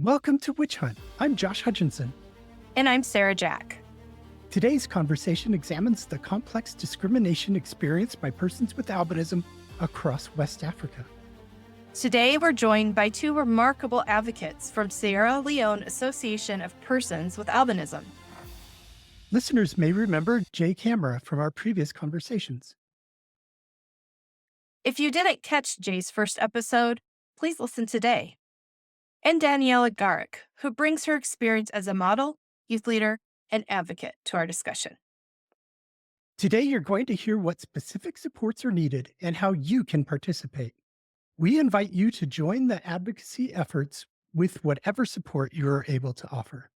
Welcome to Witch Hunt. I'm Josh Hutchinson. And I'm Sarah Jack. Today's conversation examines the complex discrimination experienced by persons with albinism across West Africa. Today, we're joined by two remarkable advocates from Sierra Leone Association of Persons with Albinism. Listeners may remember Jay Kamara from our previous conversations. If you didn't catch Jay's first episode, please listen today. And Daniella Garrick, who brings her experience as a model, youth leader, and advocate to our discussion. Today, you're going to hear what specific supports are needed and how you can participate. We invite you to join the advocacy efforts with whatever support you are able to offer.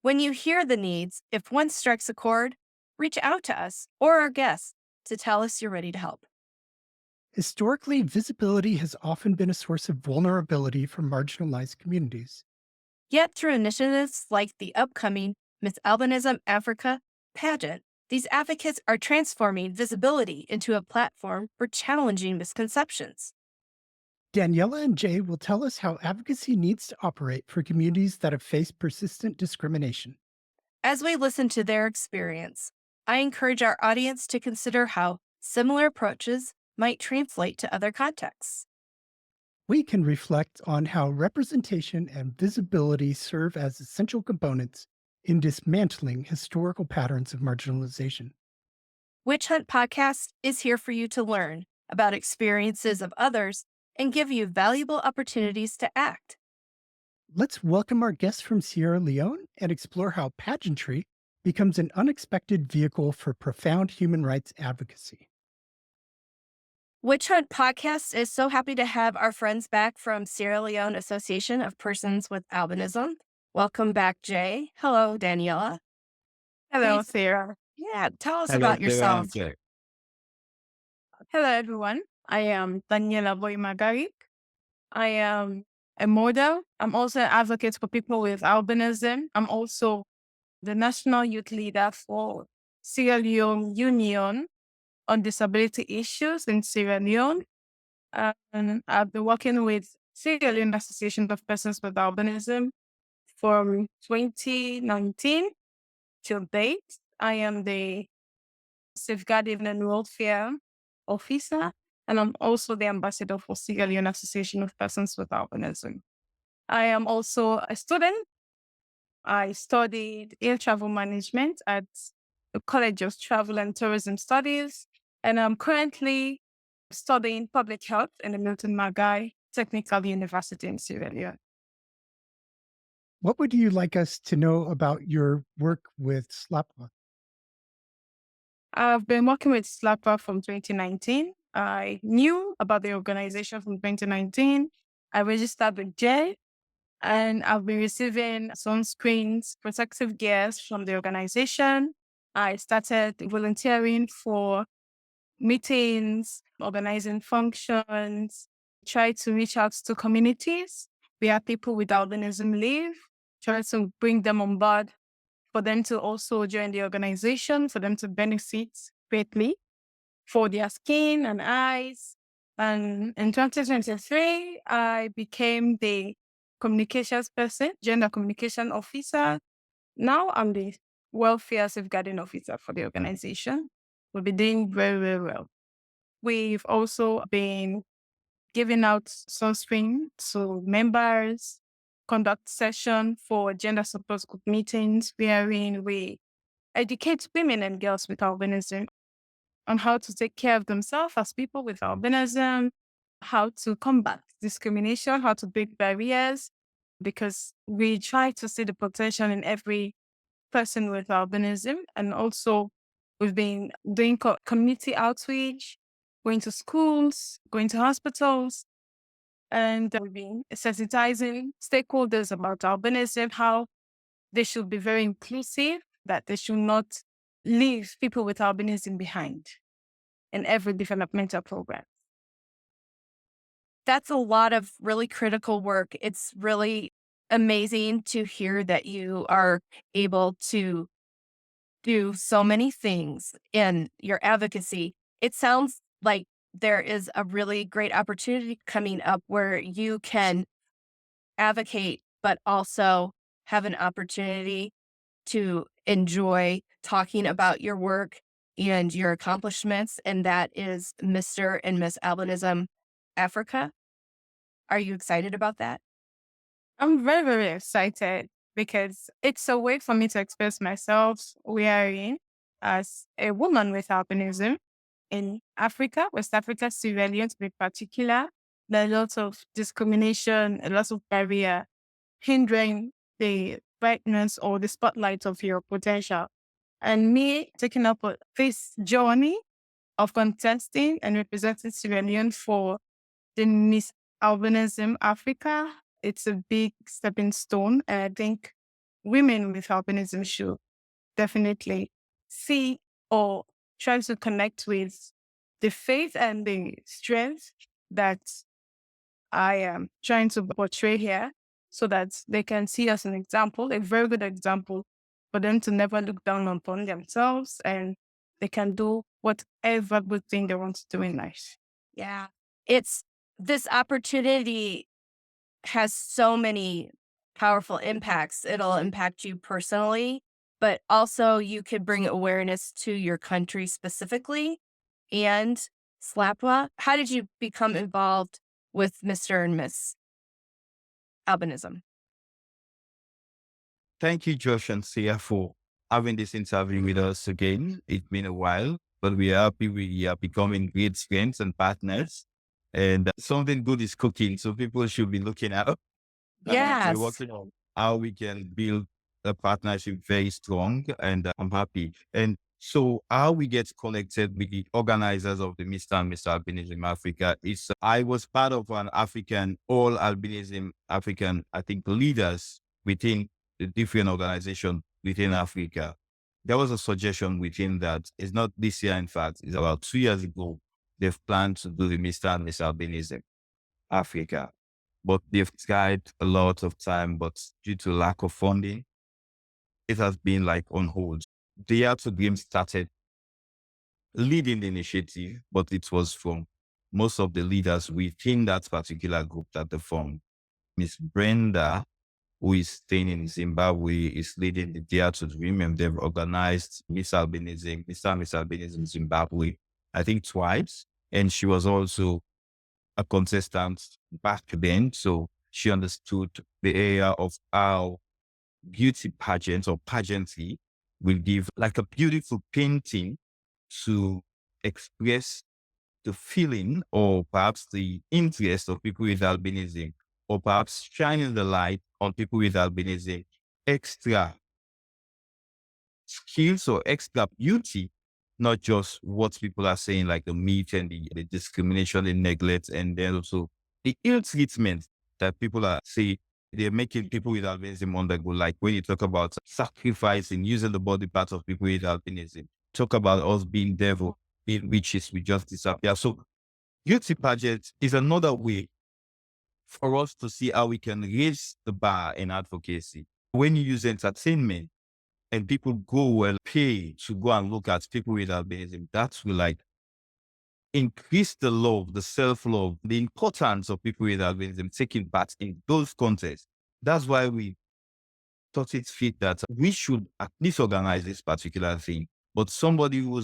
When you hear the needs, if one strikes a chord, reach out to us or our guests to tell us you're ready to help. Historically, visibility has often been a source of vulnerability for marginalized communities. Yet through initiatives like the upcoming Miss Albinism Africa pageant, these advocates are transforming visibility into a platform for challenging misconceptions. Daniella and Jay will tell us how advocacy needs to operate for communities that have faced persistent discrimination. As we listen to their experience, I encourage our audience to consider how similar approaches might translate to other contexts. We can reflect on how representation and visibility serve as essential components in dismantling historical patterns of marginalization. Witch Hunt Podcast is here for you to learn about experiences of others and give you valuable opportunities to act. Let's welcome our guests from Sierra Leone and explore how pageantry becomes an unexpected vehicle for profound human rights advocacy. Witch Hunt Podcast is so happy to have our friends back from Sierra Leone Association of Persons with Albinism. Welcome back, Jay. Hello, Daniella. Hello, Please- Sarah. Yeah, tell us Hello, about yourself. Jay. Hello, everyone. I am Daniella Garrick. I am a model. I'm also an advocate for people with albinism. I'm also the national youth leader for Sierra Leone Union on disability issues in Sierra Leone. And I've been working with Sierra Leone Association of Persons with Albinism from 2019 till date. I am the Safeguarding and Welfare Officer, and I'm also the ambassador for Sierra Leone Association of Persons with Albinism. I am also a student. I studied air travel management at the College of Travel and Tourism Studies, and I'm currently studying public health in the Milton Margai Technical University in Sierra Leone. What would you like us to know about your work with SLAPWA? I've been working with SLAPWA from 2019. I knew about the organization from 2019. I registered with Jay, and I've been receiving sunscreens, protective gears from the organization. I started volunteering for meetings, organizing functions, try to reach out to communities where people with albinism live, try to bring them on board for them to also join the organization, for them to benefit greatly for their skin and eyes. And in 2023, I became the communications person, gender communication officer. Now I'm the welfare safeguarding officer for the organization. We'll be doing very, very well. We've also been giving out sunscreen to members, conduct session for gender support group meetings, wherein we educate women and girls with albinism on how to take care of themselves as people with albinism, how to combat discrimination, how to break barriers, because we try to see the potential in every person with albinism. And also, we've been doing community outreach, going to schools, going to hospitals, and we've been sensitizing stakeholders about albinism, how they should be very inclusive, that they should not leave people with albinism behind in every developmental program. That's a lot of really critical work. It's really amazing to hear that you are able to do so many things in your advocacy. It sounds like there is a really great opportunity coming up where you can advocate but also have an opportunity to enjoy talking about your work and your accomplishments, and that is Mr. and Miss Albinism Africa. Are you excited about that? I'm very, very excited because it's a way for me to express myself wearing as a woman with albinism in Africa, West Africa, Sierra Leone to be particular. There are lots of discrimination, a lot of barrier hindering the brightness or the spotlight of your potential. And me taking up this journey of contesting and representing Sierra Leone for the Miss Albinism Africa, it's a big stepping stone. And I think women with albinism should definitely see or try to connect with the faith and the strength that I am trying to portray here so that they can see as an example, a very good example for them to never look down upon themselves and they can do whatever good thing they want to do in life. Yeah. It's this opportunity has so many powerful impacts. It'll impact you personally, but also you could bring awareness to your country specifically and SLAPWA. How did you become involved with Mr. and Miss Albinism? Thank you, Josh and Sia, for having this interview with us again. It's been a while, but we are happy we are becoming great friends and partners. And something good is cooking, so people should be looking out. We're Yes. working on how we can build a partnership very strong, and I'm happy. And so, how we get connected with the organizers of the Mr. and Mr. Albinism Africa is I was part of an African, all albinism African, I think, leaders within the different organizations within Africa. There was a suggestion within that. It's not this year, in fact, it's about 2 years ago. They've planned to do the Mr. and Mr. Albinism Africa, but they've tried a lot of time, but due to lack of funding, it has been like on hold. The Art of Game started leading the initiative, but it was from most of the leaders within that particular group that they formed. Miss Brenda, who is staying in Zimbabwe, is leading the Dare to Dream, and they've organized Miss Albinism, Mr. and Miss Albinism Zimbabwe, I think twice. And she was also a contestant back then. So she understood the area of how beauty pageants or pageantry will give like a beautiful painting to express the feeling or perhaps the interest of people with albinism, or perhaps shining the light on people with albinism, extra skills or extra beauty, not just what people are saying, like the myth and the discrimination, the neglect, and then also the ill treatment that people are saying they're making people with albinism undergo. Like when you talk about sacrificing, using the body parts of people with albinism, talk about us being devil, being witches, we just disappear. So beauty pageant is another way for us to see how we can raise the bar in advocacy. When you use entertainment, and people go and pay to go and look at people with albinism, that will like increase the love, the self-love, the importance of people with albinism taking part in those contests. That's why we thought it fit that we should at least organize this particular thing. But somebody who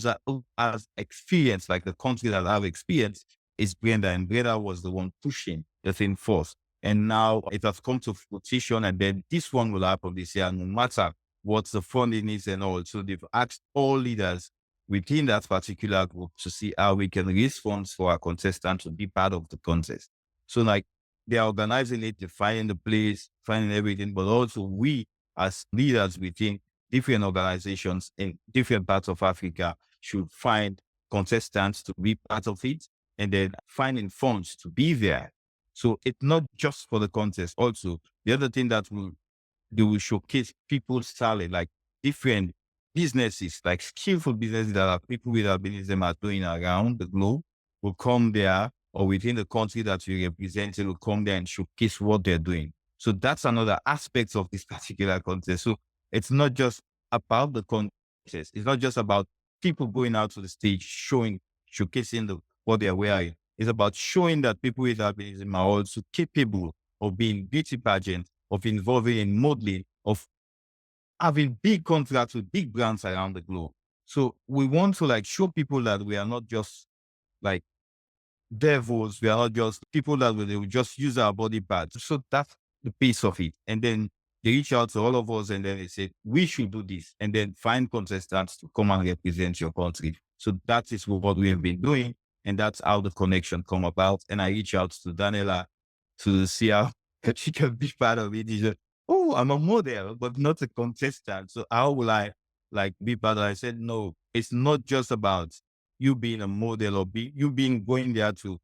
has experience, like the country that have experience, is Brenda, and Brenda was the one pushing the thing first. And now it has come to fruition, and then this one will happen this year, no matter what the funding is and all. So they've asked all leaders within that particular group to see how we can raise funds for our contestant to be part of the contest. So like they are organizing it, they're finding the place, finding everything, but also we as leaders within different organizations in different parts of Africa should find contestants to be part of it, and then finding funds to be there. So it's not just for the contest. Also, the other thing that they will showcase people's talent, like different businesses, like skillful businesses that are people with albinism are doing around the globe will come there, or within the country that you represent will come there and showcase what they're doing. So that's another aspect of this particular contest. So it's not just about the contest. It's not just about people going out to the stage, showcasing what they're wearing. It's about showing that people with albinism are also capable of being beauty pageant of involving in modeling, of having big contracts with big brands around the globe. So we want to like show people that we are not just like devils. We are not just people that will just use our body parts. So that's the piece of it. And then they reach out to all of us and then they say, we should do this. And then find contestants to come and represent your country. So that is what we have been doing. And that's how the connection come about. And I reach out to Daniela to see how she can be part of it. She said, oh, I'm a model, but not a contestant. So how will I like be part of it? I said, no, it's not just about you being a model or you being going there to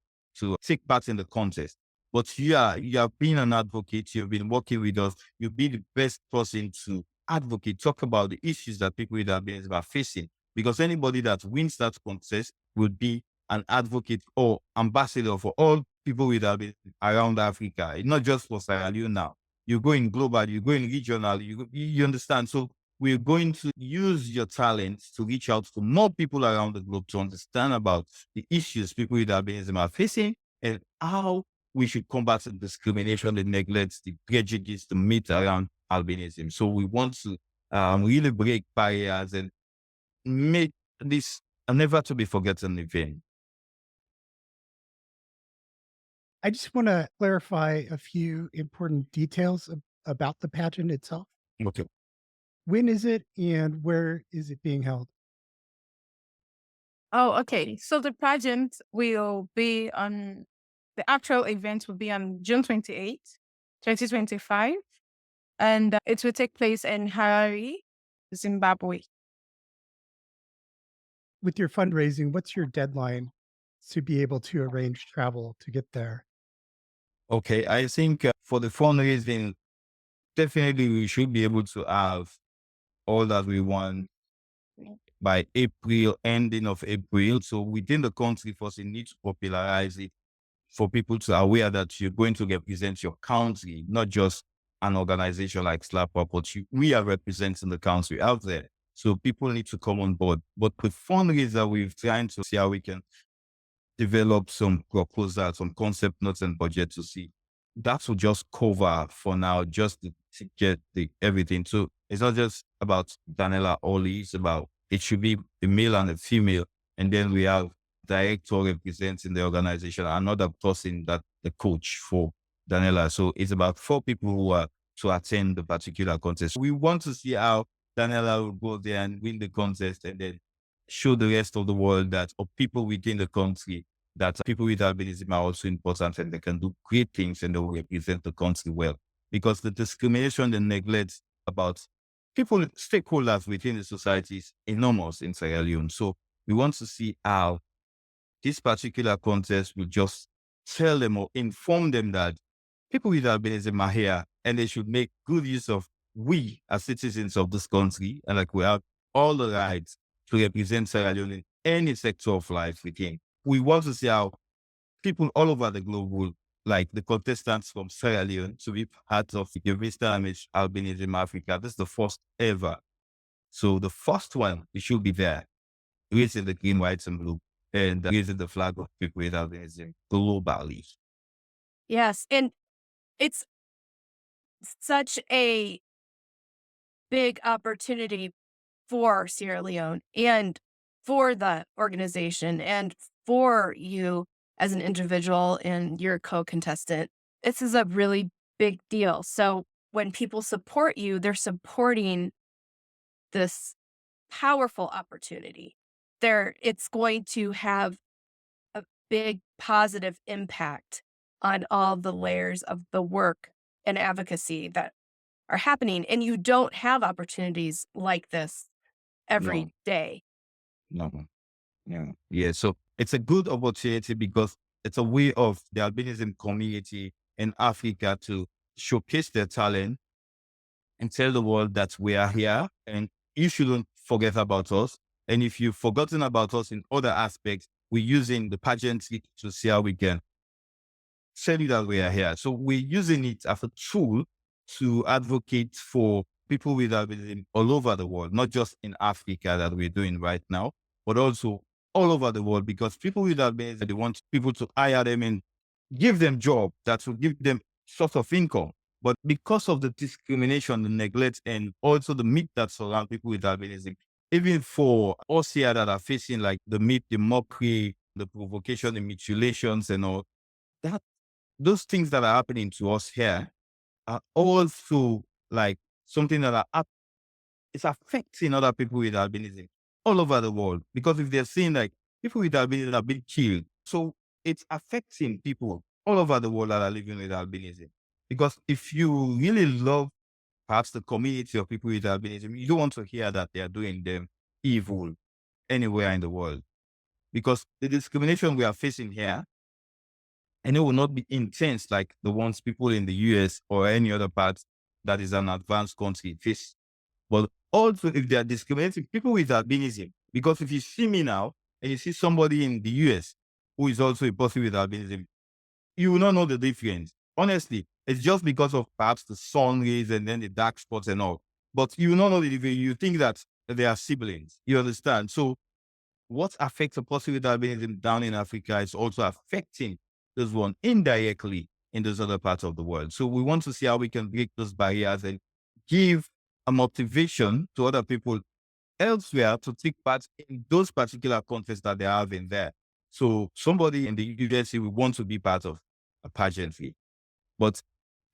take part in the contest. But you have been an advocate, you've been working with us, you'll be the best person to advocate, talk about the issues that people with albinism are facing. Because anybody that wins that contest will be an advocate or ambassador for all people with albinism around Africa. It's not just for Sierra Leone now. You're going global, you're going regional, you understand. So we're going to use your talents to reach out to more people around the globe to understand about the issues people with albinism are facing and how we should combat the discrimination, the neglect, the prejudice, the myth around albinism. So we want to really break barriers and make this a never to be forgotten event. I just want to clarify a few important details about the pageant itself. Okay. When is it and where is it being held? Oh, okay. So the pageant will be on, the actual event will be on June 28th, 2025. And it will take place in Harare, Zimbabwe. With your fundraising, what's your deadline to be able to arrange travel to get there? Okay. I think for the fundraising, definitely we should be able to have all that we want by April, ending of April. So within the country, first, you need to popularize it for people to aware that you're going to represent your country, not just an organization like SLAPWA, but we are representing the country out there. So people need to come on board. But with fundraiser, we've trying to see how we can develop some proposals, some concept notes and budget to see. That will just cover for now, just to get everything. So it's not just about Daniela only, it's about, it should be a male and a female. And then we have director representing the organization, another person that the coach for Daniela. So it's about 4 people who are to attend the particular contest. We want to see how Daniela will go there and win the contest and then show the rest of the world that, or people within the country, that people with albinism are also important and they can do great things and they will represent the country well. Because the discrimination and neglect about people, stakeholders within the society is enormous in Sierra Leone. So we want to see how this particular contest will just tell them or inform them that people with albinism are here and they should make good use of we as citizens of this country, and like we have all the rights to represent Sierra Leone in any sector of life within. We want to see how people all over the globe will, like the contestants from Sierra Leone, to be part of the Miss Albinism Africa. This is the first ever. So the first one, it should be there, raising the green, white, and blue, and raising the flag of people with albinism globally. Yes. And it's such a big opportunity for Sierra Leone and for the organization and for you as an individual and your co-contestant. This is a really big deal. So when people support you, they're supporting this powerful opportunity. It's going to have a big positive impact on all the layers of the work and advocacy that are happening. And you don't have opportunities like this every No, day. no, yeah. Yeah. So it's a good opportunity because it's a way of the albinism community in Africa to showcase their talent and tell the world that we are here and you shouldn't forget about us. And if you've forgotten about us in other aspects, we're using the pageantry to see how we can tell you that we are here. So we're using it as a tool to advocate for people with albinism all over the world, not just in Africa that we're doing right now, but also all over the world, because people with albinism, they want people to hire them and give them job that will give them sort of income. But because of the discrimination, the neglect, and also the myth that surround people with albinism, even for us here that are facing like the myth, the mockery, the provocation, the mutilations and all, that those things that are happening to us here are also like something that it's affecting other people with albinism all over the world. Because if they're seeing like people with albinism have been killed, so it's affecting people all over the world that are living with albinism. Because if you really love perhaps the community of people with albinism, you don't want to hear that they are doing them evil anywhere in the world. Because the discrimination we are facing here, and it will not be intense like the ones people in the US or any other part that is an advanced country face. But also if they are discriminating people with albinism, because if you see me now and you see somebody in the US who is also a person with albinism, you will not know the difference. Honestly, it's just because of perhaps the sun rays and then the dark spots and all. But you will not know the difference. You think that they are siblings. You understand? So what affects a person with albinism down in Africa is also affecting this one indirectly in those other parts of the world. So we want to see how we can break those barriers and give a motivation to other people elsewhere to take part in those particular contests that they have in there. So somebody in the university will want to be part of a pageantry, but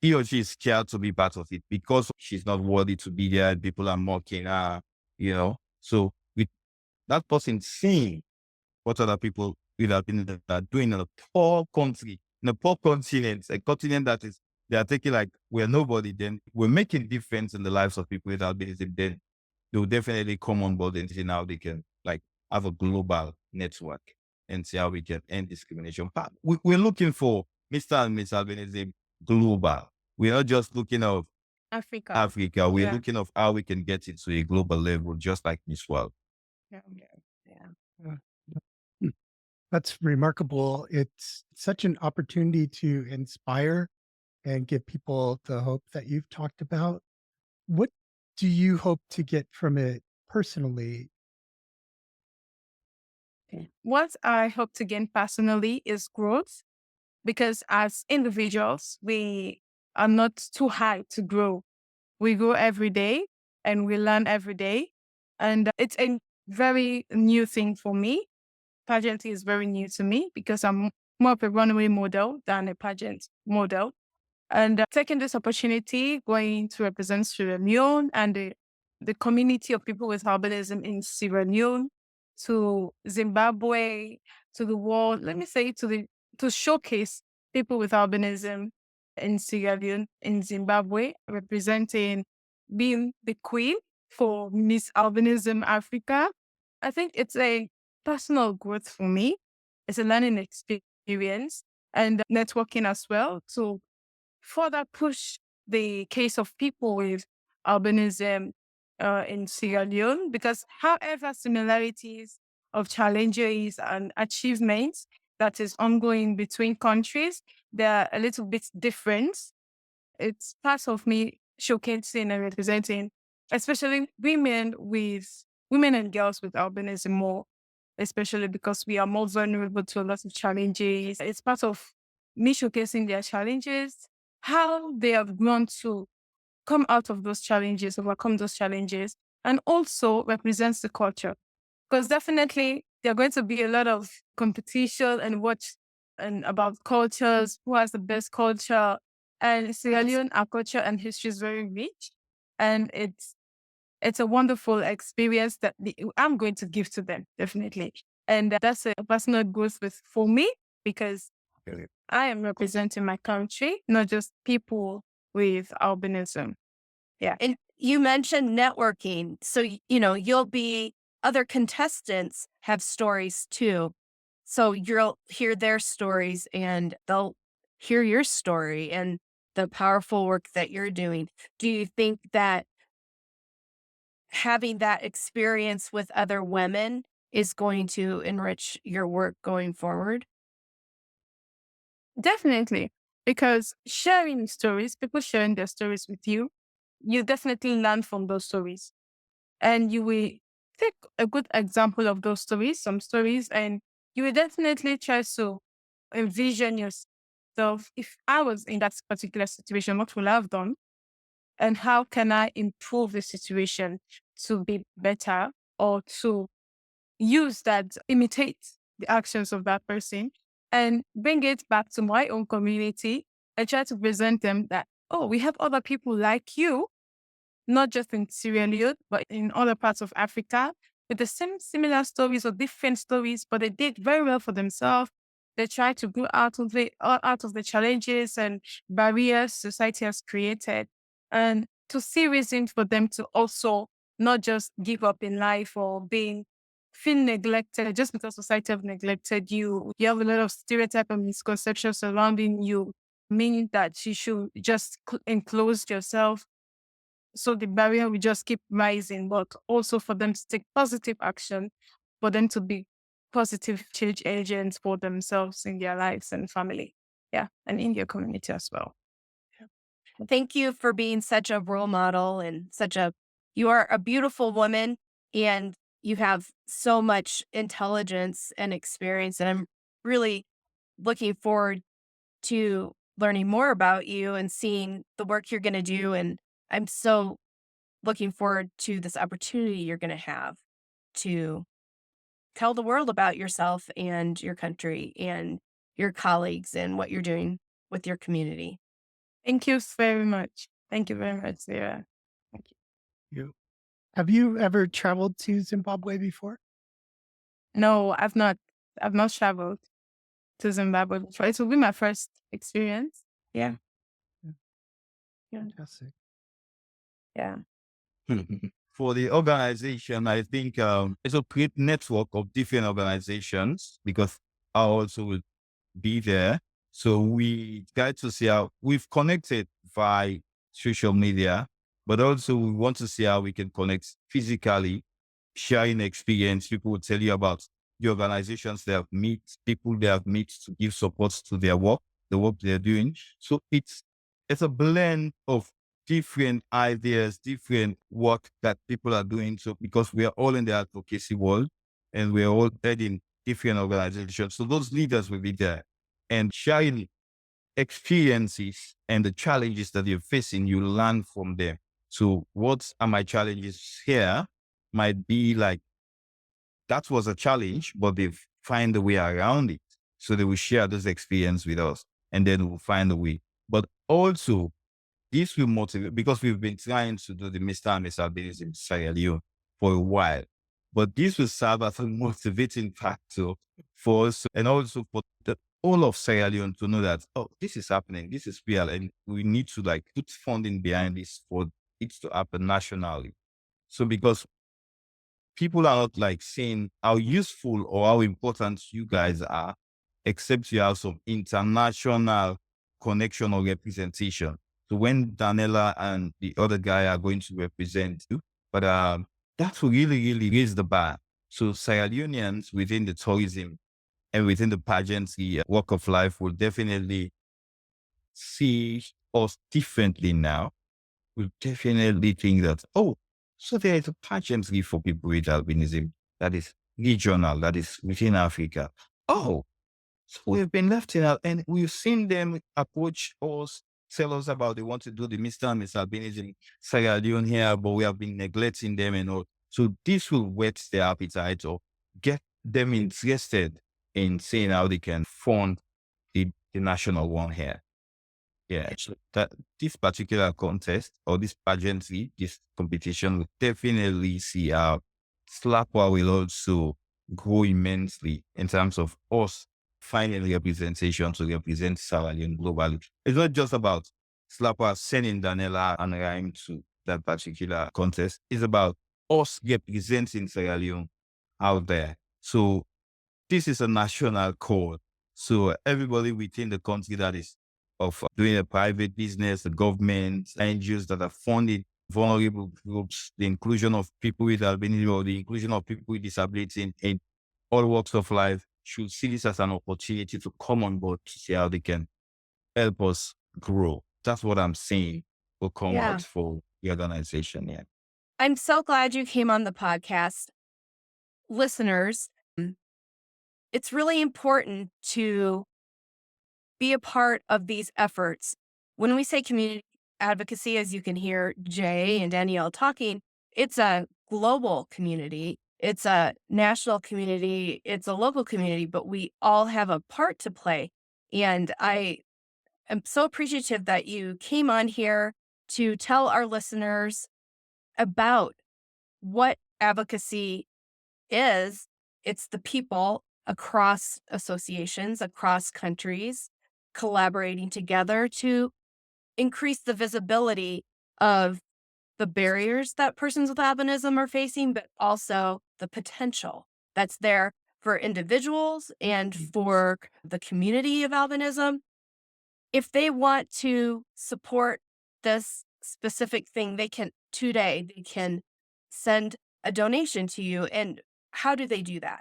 he or she is scared to be part of it because she's not worthy to be there. People are mocking her, you know. So with that person seeing what other people with albinism are doing in a poor country, in a poor continent, a continent that is, they are taking like we're nobody, then we're making difference in the lives of people with albinism, then they'll definitely come on board and see how they can like have a global network and see how we can end discrimination. But we're looking for Mr. and Miss Albinism global. We're not just looking at Africa. Africa. We're Yeah. looking of how we can get it to a global level, just like Miss World. Yeah. Uh, mm, That's remarkable. It's such an opportunity to inspire and give people the hope that you've talked about. What do you hope to get from it personally? What I hope to gain personally is growth, because as individuals, we are not too high to grow. We grow every day and we learn every day. And it's a very new thing for me. Pageantry is very new to me because I'm more of a runway model than a pageant model. And taking this opportunity, going to represent Sierra Leone and the community of people with albinism in Sierra Leone, to Zimbabwe, to the world, let me say to showcase people with albinism in Sierra Leone, in Zimbabwe, representing being the queen for Miss Albinism Africa. I think it's a personal growth for me. It's a learning experience and networking as well to further push the case of people with albinism in Sierra Leone, because however similarities of challenges and achievements that is ongoing between countries, they're a little bit different. It's part of me showcasing and representing, especially women and girls with albinism more, especially because we are more vulnerable to a lot of challenges. It's part of me showcasing their challenges, how they have grown to come out of those challenges, overcome those challenges, and also represents the culture. Because definitely there are going to be a lot of competition and watch and about cultures, who has the best culture. And Sierra Leone, our culture and history is very rich. And it's a wonderful experience that I'm going to give to them, definitely. And that's a personal growth for me, because I am representing my country, not just people with albinism. Yeah. And you mentioned networking. So, you'll be, other contestants have stories too. So you'll hear their stories and they'll hear your story and the powerful work that you're doing. Do you think that having that experience with other women is going to enrich your work going forward? Definitely. Because sharing stories, people sharing their stories with you definitely learn from those stories. And you will take a good example of those stories, some stories, and you will definitely try to envision yourself myself, if I was in that particular situation, what would I have done? And how can I improve the situation to be better or to use that, imitate the actions of that person and bring it back to my own community and try to present them that, oh, we have other people like you, not just in Sierra Leone, but in other parts of Africa with the same similar stories or different stories, but they did very well for themselves. They tried to grow out of the challenges and barriers society has created, and to see reasons for them to also not just give up in life or feel neglected just because society have neglected you. You have a lot of stereotype and misconceptions surrounding you, meaning that you should just enclose yourself, so the barrier will just keep rising, but also for them to take positive action, for them to be positive change agents for themselves in their lives and family. Yeah. And in their community as well. Thank you for being such a role model and you are a beautiful woman and you have so much intelligence and experience. And I'm really looking forward to learning more about you and seeing the work you're going to do. And I'm so looking forward to this opportunity you're going to have to tell the world about yourself and your country and your colleagues and what you're doing with your community. Thank you very much. Thank you very much, Sarah. Thank you. Have you ever traveled to Zimbabwe before? No, I've not. I've not traveled to Zimbabwe before. It will be my first experience. Yeah. Yeah. Fantastic. Yeah. For the organization, I think it's a great network of different organizations because I also will be there. So we try to see how we've connected via social media, but also we want to see how we can connect physically, sharing experience. People will tell you about the organizations they have met, people they have met to give support to their work, the work they're doing. So it's a blend of different ideas, different work that people are doing. So because we are all in the advocacy world and we're all heading different organizations. So those leaders will be there and sharing experiences and the challenges that you're facing, you learn from them. So what are my challenges here might be like, that was a challenge, but they've find a way around it. So they will share those experience with us and then we'll find a way. But also this will motivate because we've been trying to do the Mr. and Miss Albinism in Sierra Leone for a while. But this will serve as a motivating factor for us and also for the all of Sierra Leone to know that, oh, this is happening, this is real, and we need to like put funding behind this for it to happen nationally. So because people are not like saying how useful or how important you guys are, except you have some international connection or representation. So when Daniella and the other guy are going to represent you, but that will really, really raise the bar. So Sierra Leoneans within the tourism and within the pageantry walk of life will definitely see us differently now. Will definitely think that, oh, so there is a pageantry for people with albinism that is regional, that is within Africa. Oh, so we've been left in out and we've seen them approach us, tell us about they want to do the Mr. and Miss Albinism Sierra Leone here, but we have been neglecting them and all. So this will whet their appetite or get them interested in seeing how they can fund the national one here. Yeah, actually, that this particular contest or this pageantry, this competition will definitely see how SLAPWA will also grow immensely in terms of us finding representation to represent Sierra Leone globally. It's not just about SLAPWA sending Daniella and Rhyme to that particular contest. It's about us representing Sierra Leone out there. So this is a national call. So everybody within the country that is of doing a private business, the government, NGOs that are funding vulnerable groups, the inclusion of people with albinism or the inclusion of people with disability in all walks of life should see this as an opportunity to come on board to see how they can help us grow. That's what I'm saying will come Yeah. out for the organization. Yeah. I'm so glad you came on the podcast. Listeners, it's really important to be a part of these efforts. When we say community advocacy, as you can hear Jay and Danielle talking, it's a global community, it's a national community, it's a local community, but we all have a part to play. And I am so appreciative that you came on here to tell our listeners about what advocacy is. It's the people across associations, across countries, collaborating together to increase the visibility of the barriers that persons with albinism are facing, but also the potential that's there for individuals and for the community of albinism. If they want to support this specific thing, they can today, they can send a donation to you. And how do they do that?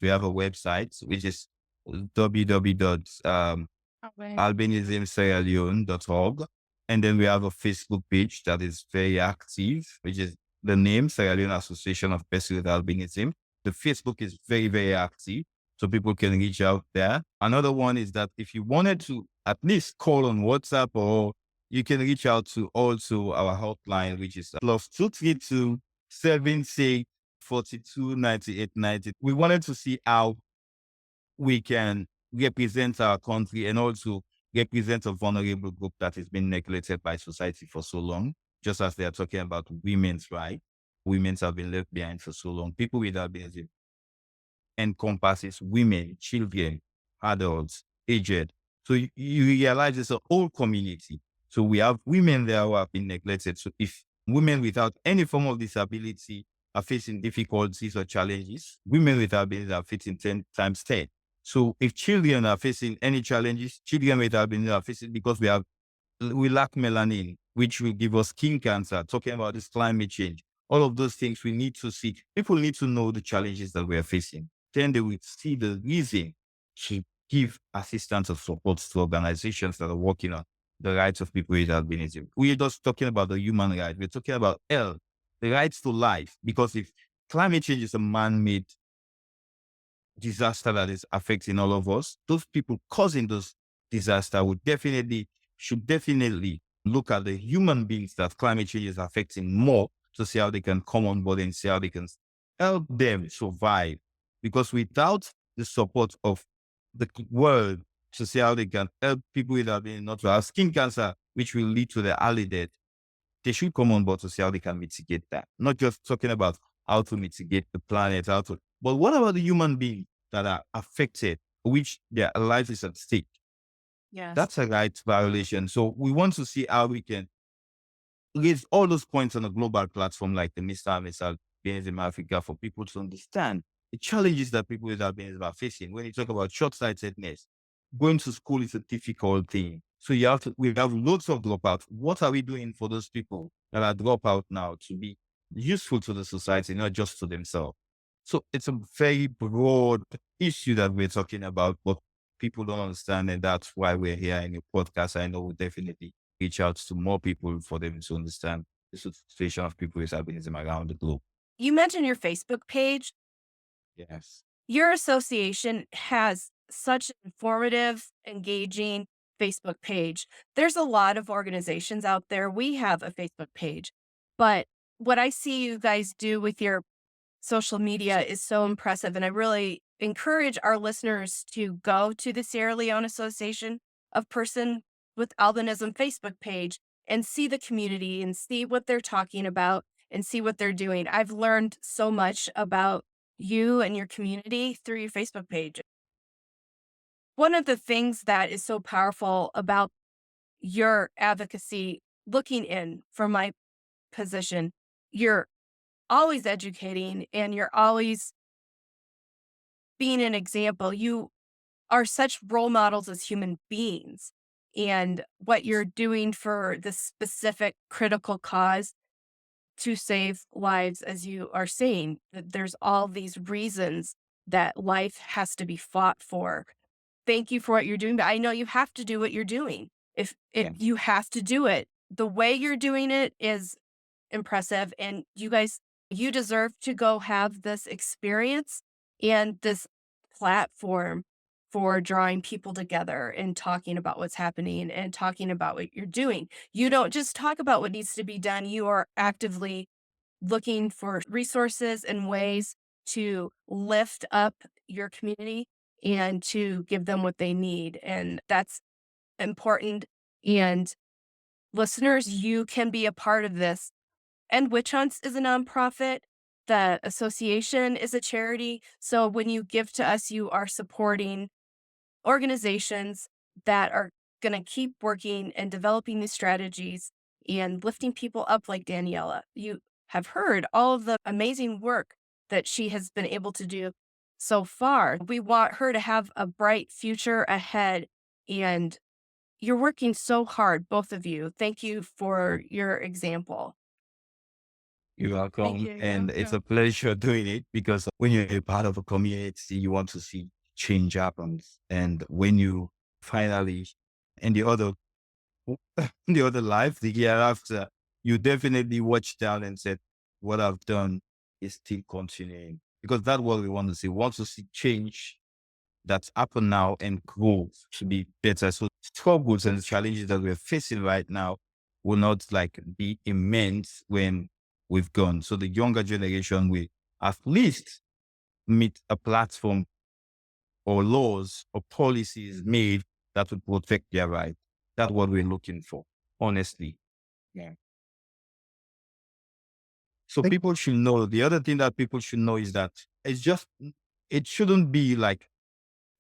We have a website, which is www.albinismsierraleone.org. And then we have a Facebook page that is very active, which is the name Sierra Leone Association of Persons with Albinism. The Facebook is very, very active, so people can reach out there. Another one is that if you wanted to at least call on WhatsApp, or you can reach out to also our hotline, which is +232 76 42 98 90. We wanted to see how we can represent our country and also represent a vulnerable group that has been neglected by society for so long, just as they are talking about women's rights. Women's have been left behind for so long. People with albinism encompasses women, children, adults, aged. So you realize it's a whole community. So we have women there who have been neglected. So if women without any form of disability are facing difficulties or challenges, women with albinism are facing 10 times 10. So if children are facing any challenges, children with albinism are facing, because we lack melanin, which will give us skin cancer, talking about this climate change. All of those things we need to see. People need to know the challenges that we are facing. Then they will see the reason to give assistance or support to organizations that are working on the rights of people with albinism. We're just talking about the human rights. We're talking about health, the rights to life. Because if climate change is a man-made disaster that is affecting all of us, those people causing those disasters should definitely look at the human beings that climate change is affecting more, to see how they can come on board and see how they can help them survive. Because without the support of the world to see how they can help people with albinism not to have skin cancer, which will lead to the early death, they should come on board to see how they can mitigate that. Not just talking about how to mitigate the planet, but what about the human beings that are affected, which their life is at stake? Yes. That's a rights violation. So we want to see how we can raise all those points on a global platform like the Miss Albinism Africa, for people to understand the challenges that people with albinism are facing. When you talk about short-sightedness, going to school is a difficult thing. So we have loads of dropouts. What are we doing for those people that are dropout now to be useful to the society, not just to themselves? So it's a very broad issue that we're talking about, but people don't understand, and that's why we're here in your podcast. I know we'll definitely reach out to more people for them to understand the situation of people with albinism around the globe. You mentioned your Facebook page. Yes. Your association has such an informative, engaging Facebook page. There's a lot of organizations out there. We have a Facebook page, but what I see you guys do with your social media is so impressive. And I really encourage our listeners to go to the Sierra Leone Association of Person with Albinism Facebook page and see the community and see what they're talking about and see what they're doing. I've learned so much about you and your community through your Facebook page. One of the things that is so powerful about your advocacy, looking in from my position, you're always educating and you're always being an example. You are such role models as human beings. And what you're doing for this specific critical cause to save lives, as you are saying, that there's all these reasons that life has to be fought for. Thank you for what you're doing, but I know you have to do what you're doing. If Yeah. you have to do it, the way you're doing it is impressive. And you guys, you deserve to go have this experience and this platform for drawing people together and talking about what's happening and talking about what you're doing. You don't just talk about what needs to be done, you are actively looking for resources and ways to lift up your community and to give them what they need. And that's important. And listeners, you can be a part of this. And Witch Hunts is a nonprofit. The association is a charity. So when you give to us, you are supporting organizations that are going to keep working and developing these strategies and lifting people up like Daniella. You have heard all of the amazing work that she has been able to do so far. We want her to have a bright future ahead. And you're working so hard, both of you. Thank you for your example. You're Thank welcome. you. And Yeah. it's a pleasure doing it because when you're a part of a community, you want to see change happens. And when you finally, and the other life, the year after, you definitely watch down and said, what I've done is still continuing. Because that's what we want to see. We want to see change that's happen now and grow to be better. So struggles and challenges that we're facing right now will not like be immense when we've gone. So the younger generation will at least meet a platform or laws or policies made that would protect their rights. That's what we're looking for, honestly. Yeah. So Thank- people should know. The other thing that people should know is that it shouldn't be like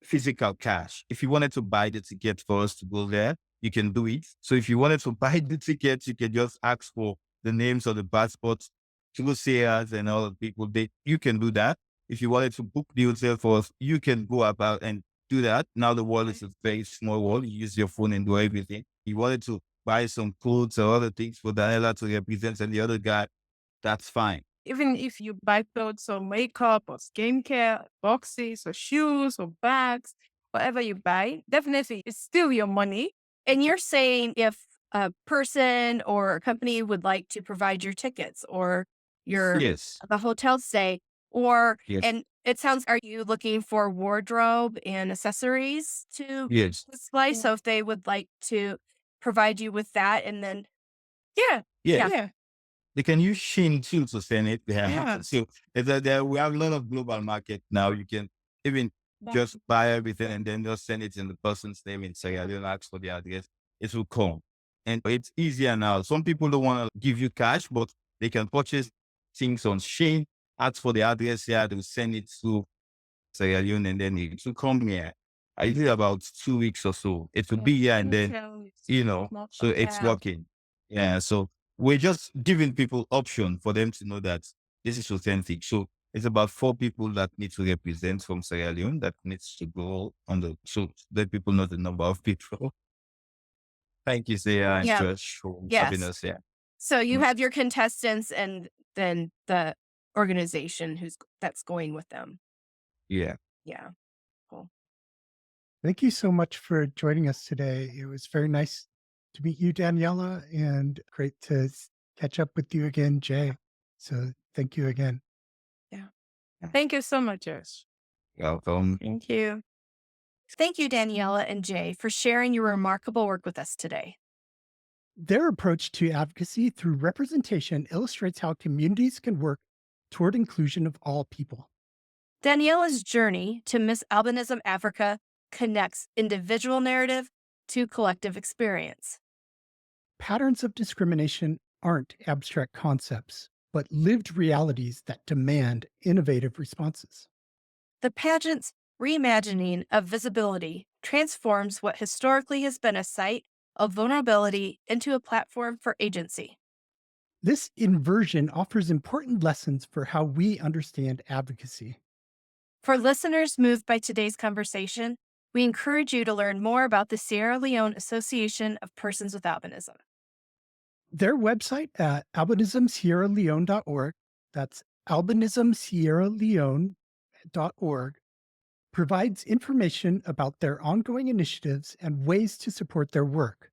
physical cash. If you wanted to buy the ticket for us to go there, you can do it. So if you wanted to buy the ticket, you can just ask for the names of the passports to Sierra and all the people. You can do that. If you wanted to book the hotel for us, you can go about and do that. Now the world is a very small world. You use your phone and do everything. You wanted to buy some clothes or other things for Daniela to represent and the other guy, that's fine. Even if you buy clothes or makeup or skincare, boxes or shoes or bags, whatever you buy, definitely it's still your money. And you're saying if a person or a company would like to provide your tickets or your Yes. the hotel stay, or Yes. and it sounds, are you looking for wardrobe and accessories to Yes. display? Yeah. So if they would like to provide you with that, and then Yeah. Yeah. Yeah. They can use Shein too to send it. Yeah. So we have a lot of global market now. You can even That- just buy everything and then just send it in the person's name and say, I don't ask for the address. It will come. And it's easier now. Some people don't want to give you cash, but they can purchase things on Shein, ask for the address here, they'll send it to Sierra Leone and then it will come here. I did about 2 weeks or so. It will be here and then, so it's working. Yeah. So we're just giving people option for them to know that this is authentic. So it's about 4 people that need to represent from Sierra Leone that needs to go on so let people know the number of people. Thank you, Sarah and Yeah. Josh, for having yes. us here. So you Mm. have your contestants and then the organization that's going with them. Yeah. Yeah. Cool. Thank you so much for joining us today. It was very nice to meet you, Daniella, and great to catch up with you again, Jay. So thank you again. Thank you so much, Josh. Welcome. Thank you. Thank you, Daniella and Jay, for sharing your remarkable work with us today. Their approach to advocacy through representation illustrates how communities can work toward inclusion of all people. Daniella's journey to Miss Albinism Africa connects individual narrative to collective experience. Patterns of discrimination aren't abstract concepts, but lived realities that demand innovative responses. The pageant's reimagining of visibility transforms what historically has been a site of vulnerability into a platform for agency. This inversion offers important lessons for how we understand advocacy. For listeners moved by today's conversation, we encourage you to learn more about the Sierra Leone Association of Persons with Albinism. Their website at albinismsierraleone.org, that's albinismsierraleone.org, provides information about their ongoing initiatives and ways to support their work.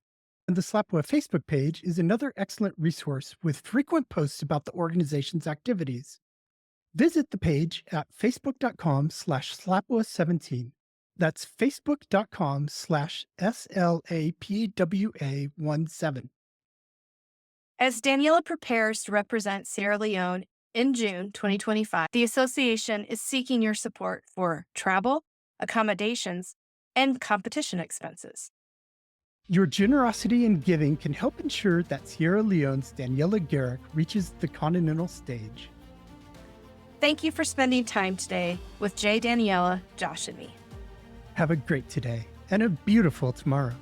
And the SLAPWA Facebook page is another excellent resource with frequent posts about the organization's activities. Visit the page at facebook.com/SLAPWA17. That's facebook.com/SLAPWA17. As Daniella prepares to represent Sierra Leone in June 2025, the association is seeking your support for travel, accommodations, and competition expenses. Your generosity and giving can help ensure that Sierra Leone's Daniella Garrick reaches the continental stage. Thank you for spending time today with Jay, Daniella, Josh, and me. Have a great today and a beautiful tomorrow.